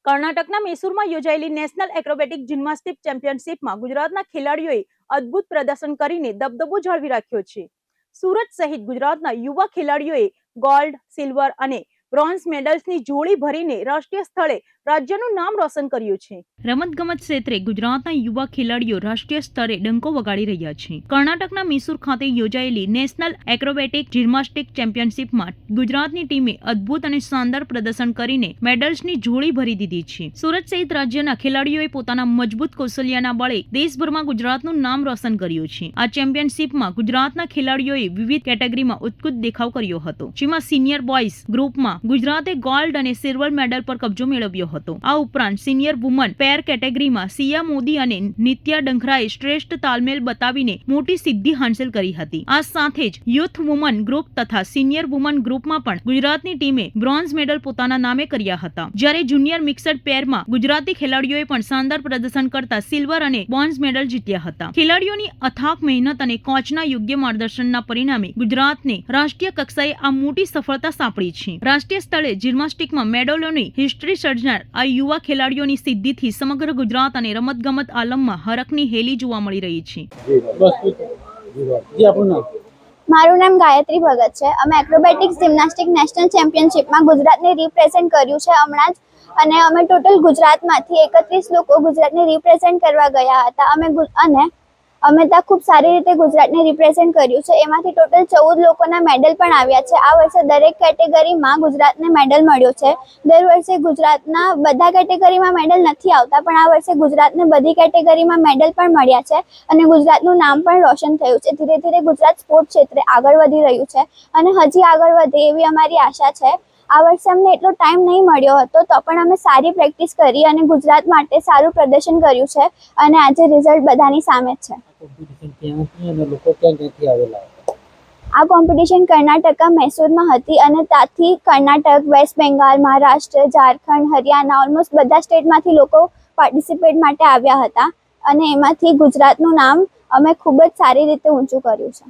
કર્ણાટકના મૈસૂરમાં યોજાયેલી national એક્રોબેટિક gymnastic ચેમ્પિયનશિપમાં ગુજરાતના ખેલાડીઓએ અદ્ભુત પ્રદર્શન કરીને દબદબો જાળવી રાખ્યો છે. સુરત સહિત ગુજરાતના યુવા ખેલાડીઓએ ગોલ્ડ, સિલ્વર અને બ્રોન્ઝ મેડલ્સની જોડી ભરીને રાષ્ટ્રીય સ્થળે રાજ્યનું નામ રોશન કર્યું છે. રમતગમત ક્ષેત્રે ગુજરાતના યુવા ખેલાડીઓ રાષ્ટ્રીય સ્તરે ડંકો વગાડી રહ્યા છે. કર્ણાટકના મૈસૂર ખાતે યોજાયેલી નેશનલ એક્રોબેટિક જિમ્નાસ્ટિક ચેમ્પિયનશિપમાં ગુજરાતની ટીમે અદ્ભુત અને શાનદાર પ્રદર્શન કરીને મેડલ્સની જોડી ભરી દીધી છે. સુરત સહિત રાજ્યના ખેલાડીઓએ પોતાના મજબૂત કૌશલ્યના બળે દેશભરમાં ગુજરાતનું નામ રોશન કર્યું છે. આ ચેમ્પિયનશિપમાં ગુજરાતના ખેલાડીઓએ વિવિધ કેટેગરીમાં ઉત્કૃષ્ટ દેખાવ કર્યો હતો, જેમાં સિનિયર બોયઝ ગ્રુપમાં ગુજરાતે ગોલ્ડ અને સિલ્વર મેડલ પર કબજો મેળવ્યો હતો. આ ઉપરાંત સિનિયર વુમન પેર કેટેગરીમાં સિયા મોદી અને નિત્યા ડંખરાએ શ્રેષ્ઠ તાલમેલ બતાવીને મોટી સિદ્ધિ હાંસલ કરી હતી. આ સાથે જ યુથ વુમન ગ્રુપ તથા સિનિયર વુમન ગ્રુપમાં પણ ગુજરાતની ટીમે બ્રોન્ઝ મેડલ પોતાના નામે કર્યા હતા. જ્યારે જુનિયર મિક્સડ પેરમાં ગુજરાતી ખેલાડીઓએ પણ શાનદાર પ્રદર્શન કરતા સિલ્વર અને બ્રોન્ઝ મેડલ જીત્યા હતા. ખેલાડીઓની અથાક મહેનત અને કોચના યોગ્ય માર્ગદર્શનના પરિણામે ગુજરાતને રાષ્ટ્રીય કક્ષાએ આ મોટી સફળતા સાંપડી છે. રાષ્ટ્રીય સ્થળે જિમ્નાસ્ટિકમાં મેડલોની હિસ્ટ્રી સર્જનાર આ યુવા ખેલાડીઓની સિદ્ધિથી સમગ્ર ગુજરાત અને રમતગમત આલમમાં હરખની હેલી જોવા મળી રહી છે. મારું નામ ગાયત્રી ભગત છે. અમે એક્રોબેટિક્સ જિમ્નાસ્ટિક નેશનલ ચેમ્પિયનશિપમાં ગુજરાતને રિપ્રેઝેન્ટ કર્યું છે હમણાં જ, અને અમે ટોટલ ગુજરાતમાંથી 31 લોકો ગુજરાતને રિપ્રેઝેન્ટ કરવા ગયા હતા. અમે ત્યાં ખૂબ સારી રીતે ગુજરાતને રિપ્રેઝેન્ટ કર્યું છે. એમાંથી ટોટલ 14 લોકોના મેડલ પણ આવ્યા છે. આ વર્ષે દરેક કેટેગરીમાં ગુજરાતને મેડલ મળ્યો છે. દર વર્ષે ગુજરાતના બધા કેટેગરીમાં મેડલ નથી આવતા, પણ આ વર્ષે ગુજરાતને બધી કેટેગરીમાં મેડલ પણ મળ્યા છે અને ગુજરાતનું નામ પણ રોશન થયું છે. ધીરે ધીરે ગુજરાત સ્પોર્ટ ક્ષેત્રે આગળ વધી રહ્યું છે અને હજી આગળ વધે એવી અમારી આશા છે. આ વર્ષે અમને એટલો ટાઈમ નહીં મળ્યો હતો, તો પણ અમે સારી પ્રેક્ટિસ કરી અને ગુજરાત માટે સારું પ્રદર્શન કર્યું છે અને આજે રિઝલ્ટ બધાની સામે જ છે. આ કોમ્પિટિશન કર્ણાટકા મૈસૂરમાં હતી અને ત્યાંથી કર્ણાટક, વેસ્ટ બેંગાલ, મહારાષ્ટ્ર, ઝારખંડ, હરિયાણા ઓલમોસ્ટ બધા સ્ટેટમાંથી લોકો પાર્ટિસિપેટ માટે આવ્યા હતા અને એમાંથી ગુજરાતનું નામ અમે ખૂબ જ સારી રીતે ઊંચું કર્યું છે.